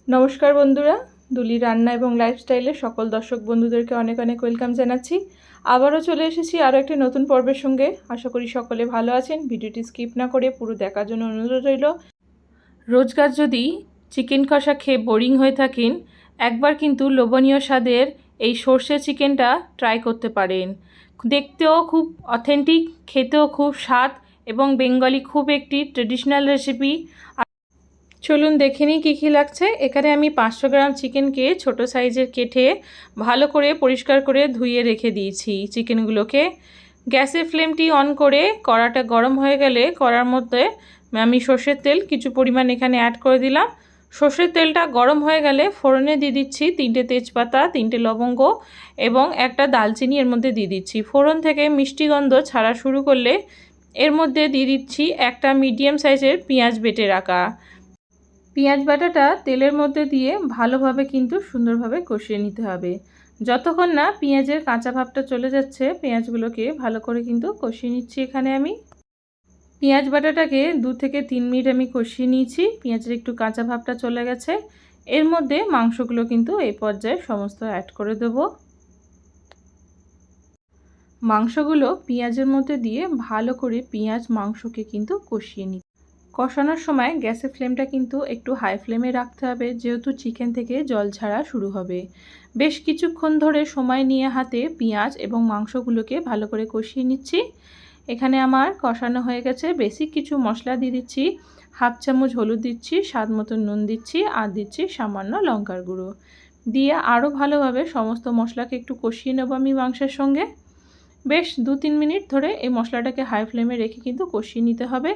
নমস্কার বন্ধুরা, দুলি রান্না এবং লাইফস্টাইলে সকল দর্শক বন্ধুদেরকে অনেক অনেক ওয়েলকাম জানাচ্ছি। আবারও চলে এসেছি আরও একটি নতুন পর্বের সঙ্গে। আশা করি সকলে ভালো আছেন। ভিডিওটি স্কিপ না করে পুরো দেখার জন্য অনুরোধ রইল। রোজগার যদি চিকেন কষা খেয়ে বোরিং হয়ে থাকেন, একবার কিন্তু লোভনীয় স্বাদের এই সর্ষে চিকেনটা ট্রাই করতে পারেন। দেখতেও খুব অথেন্টিক, খেতেও খুব স্বাদ এবং বেঙ্গলি খুব একটি ট্রেডিশনাল রেসিপি। চলুন দেখে নিই কী কী লাগছে। এখানে আমি 500 গ্রাম চিকেনকে ছোট সাইজের কেটে ভালো করে পরিষ্কার করে ধুয়ে রেখে দিয়েছি চিকেনগুলোকে। গ্যাসের ফ্লেমটি অন করে কড়াটা গরম হয়ে গেলে কড়ার মধ্যে আমি সর্ষের তেল কিছু পরিমাণ এখানে অ্যাড করে দিলাম। সর্ষের তেলটা গরম হয়ে গেলে ফোড়নে দিয়ে দিচ্ছি 3টে তেজপাতা, 3টে লবঙ্গ এবং একটা দালচিনি এর মধ্যে দিয়ে দিচ্ছি। ফোড়ন থেকে মিষ্টি গন্ধ ছাড়া শুরু করলে এর মধ্যে দিয়ে দিচ্ছি একটা মিডিয়াম সাইজের পেঁয়াজ বেটে রাখা। পেঁয়াজ বাটাটা তেলের মধ্যে দিয়ে ভালোভাবে কিন্তু সুন্দরভাবে কষিয়ে নিতে হবে। যতক্ষণ না পেঁয়াজের কাঁচা ভাবটা চলে যাচ্ছে, পেঁয়াজগুলোকে ভালো করে কিন্তু কষিয়ে নিচ্ছি। এখানে আমি পেঁয়াজ বাটাটাকে 2 থেকে 3 মিনিট আমি কষিয়ে নিয়েছি। পেঁয়াজের একটু কাঁচা ভাবটা চলে গেছে। এর মধ্যে মাংসগুলো কিন্তু এই পর্যায়ে সমস্ত অ্যাড করে দেব। মাংসগুলো পেঁয়াজের মধ্যে দিয়ে ভালো করে পেঁয়াজ মাংসকে কিন্তু কষিয়ে নিই। কষানোর সময় গ্যাসের ফ্লেমটা কিন্তু একটু হাই ফ্লেমে রাখতে হবে, যেহেতু চিকেন থেকে জল ছাড়া শুরু হবে। বেশ কিছুক্ষণ ধরে সময় নিয়ে হাতে পেঁয়াজ এবং মাংসগুলোকে ভালো করে কষিয়ে নিচ্ছি। এখানে আমার কষানো হয়ে গেছে। বেসিক কিছু মশলা দিয়ে দিচ্ছি। 1/2 চামচ হলুদ দিচ্ছি, স্বাদ মতো নুন দিচ্ছি, আর দিচ্ছি সামান্য লঙ্কার গুঁড়ো দিয়ে আরও ভালোভাবে সমস্ত মশলাকে একটু কষিয়ে নেব আমি মাংসের সঙ্গে। বেশ 2-3 মিনিট ধরে এই মশলাটাকে হাই ফ্লেমে রেখে কিন্তু কষিয়ে নিতে হবে।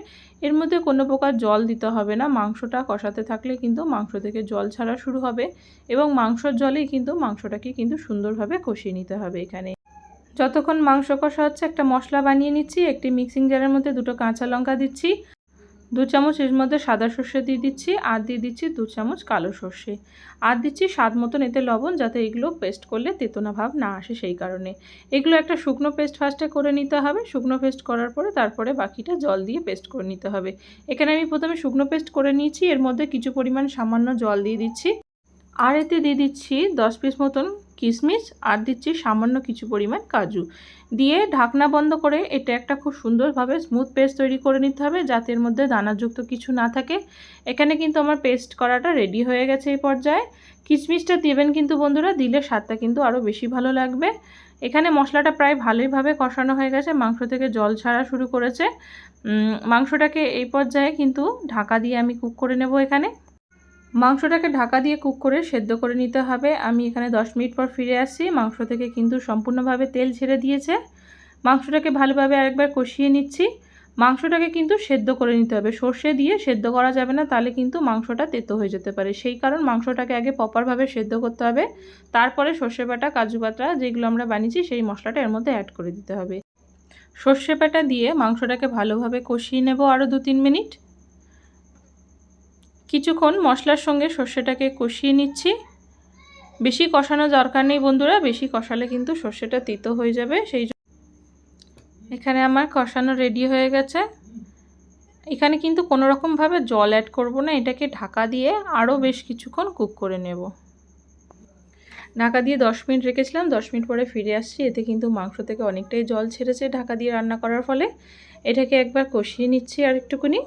এর মধ্যে কোনো প্রকার জল দিতে হবে না। মাংসটা কষাতে থাকলে কিন্তু মাংস থেকে জল ছাড়া শুরু হবে এবং মাংসর জলেই কিন্তু মাংসটাকে কিন্তু সুন্দরভাবে কষিয়ে নিতে হবে। এখানে যতক্ষণ মাংস কষা হচ্ছে একটা মশলা বানিয়ে নিচ্ছি। একটি মিক্সিং জারের মধ্যে 2টো কাঁচা লঙ্কা দিচ্ছি, 2 চামচ এর মধ্যে সাদা সর্ষে দিয়ে দিচ্ছি, আর দিয়ে দিচ্ছি 2 চামচ কালো সর্ষে, আর দিচ্ছি স্বাদ মতন এতে লবণ, যাতে এগুলো পেস্ট করলে তেতোনা ভাব না আসে সেই কারণে। এগুলো একটা শুকনো পেস্ট ফার্স্টে করে নিতে হবে। শুকনো পেস্ট করার পরে তারপরে বাকিটা জল দিয়ে পেস্ট করে নিতে হবে। এখানে আমি প্রথমে শুকনো পেস্ট করে নিয়েছি। এর মধ্যে কিছু পরিমাণ সামান্য জল দিয়ে দিচ্ছি, আর এতে দিয়ে দিচ্ছি 10 পিস মতন কিশমিশ, আর দিচ্ছি সামান্য কিছু পরিমাণ কাজু দিয়ে ঢাকনা বন্ধ করে এটা একটা খুব সুন্দরভাবে স্মুথ পেস্ট তৈরি করে নিতে হবে, যাতে এর মধ্যে দানাযুক্ত কিছু না থাকে। এখানে কিন্তু আমার পেস্ট করাটা রেডি হয়ে গেছে। এই পর্যায়ে কিশমিশটা দেবেন কিন্তু বন্ধুরা, দিলে স্বাদটা কিন্তু আরও বেশি ভালো লাগবে। এখানে মশলাটা প্রায় ভালোইভাবে কষানো হয়ে গেছে, মাংস থেকে জল ছাড়া শুরু করেছে। মাংসটাকে এই পর্যায়ে কিন্তু ঢাকা দিয়ে আমি কুক করে নেব। এখানে মাংসটাকে ঢাকা দিয়ে কুক করে সেদ্ধ করে নিতে হবে। আমি এখানে 10 মিনিট পর ফিরে আসছি। মাংস থেকে কিন্তু সম্পূর্ণভাবে তেল ছেড়ে দিয়েছে। মাংসটাকে ভালোভাবে আরেকবার কষিয়ে নিচ্ছি। মাংসটাকে কিন্তু সেদ্ধ করে নিতে হবে। সর্ষে দিয়ে সেদ্ধ করা যাবে না, তাহলে কিন্তু মাংসটা তেতো হয়ে যেতে পারে। সেই কারণ মাংসটাকে আগে প্রপারভাবে সেদ্ধ করতে হবে, তারপরে সর্ষে বাটা, কাজু বাটা যেগুলো আমরা বানিয়েছি সেই মশলাটা এর মধ্যে অ্যাড করে দিতে হবে। সর্ষে বাটা দিয়ে মাংসটাকে ভালোভাবে কষিয়ে নেব আরও 2-3 মিনিট। কিছুক্ষণ মশলার সঙ্গে সর্ষেটাকে কষিয়ে নিচ্ছি। বেশি কষানো দরকার নেই বন্ধুরা, বেশি কষালে কিন্তু সর্ষেটা তিতো হয়ে যাবে। সেই এখানে আমার কষানো রেডি হয়ে গেছে। এখানে কিন্তু কোনো রকমভাবে জল অ্যাড করব না। এটাকে ঢাকা দিয়ে আরও বেশ কিছুক্ষণ কুক করে নেব। ঢাকা দিয়ে 10 মিনিট রেখেছিলাম। 10 মিনিট পরে ফিরে আসছি। এতে কিন্তু মাংস থেকে অনেকটাই জল ছেড়েছে ঢাকা দিয়ে রান্না করার ফলে। এটাকে একবার কষিয়ে নিচ্ছি আর একটুখানি।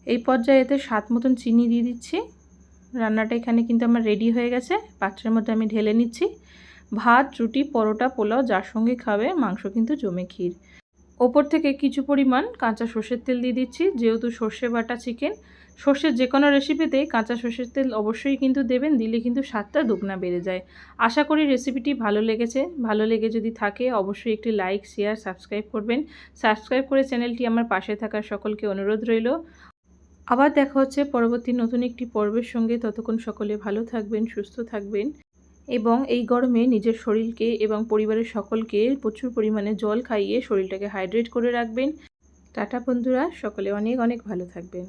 এই পর্যায়ে এতে স্বাদ মতন চিনি দিয়ে দিচ্ছি। রান্নাটা এখানে কিন্তু আমার রেডি হয়ে গেছে। পাত্রের মধ্যে আমি ঢেলে নিচ্ছি। ভাত, রুটি, পরোটা, পোলাও যার সঙ্গে খাবে, মাংস কিন্তু জমে ক্ষীর। ওপর থেকে কিছু পরিমাণ কাঁচা সর্ষের তেল দিয়ে দিচ্ছি। যেহেতু সর্ষে বাটা চিকেন, সর্ষের যে কোনো রেসিপিতেই কাঁচা সর্ষের তেল অবশ্যই কিন্তু দেবেন, দিলে কিন্তু স্বাদটা দুগুনা বেড়ে যায়। আশা করি রেসিপিটি ভালো লেগেছে। ভালো লেগে যদি থাকে অবশ্যই একটি লাইক, শেয়ার, সাবস্ক্রাইব করবেন। সাবস্ক্রাইব করে চ্যানেলটি আমার পাশে থাকার সকলকে অনুরোধ রইল। আবার দেখা হচ্ছে পরবর্তী নতুন একটি পর্বের সঙ্গে। ততক্ষণ সকলে ভালো থাকবেন, সুস্থ থাকবেন এবং এই গরমে নিজের শরীরকে এবং পরিবারের সকলকে প্রচুর পরিমাণে জল খাইয়ে শরীরটাকে হাইড্রেট করে রাখবেন। টাটা বন্ধুরা, সকলে অনেক অনেক ভালো থাকবেন।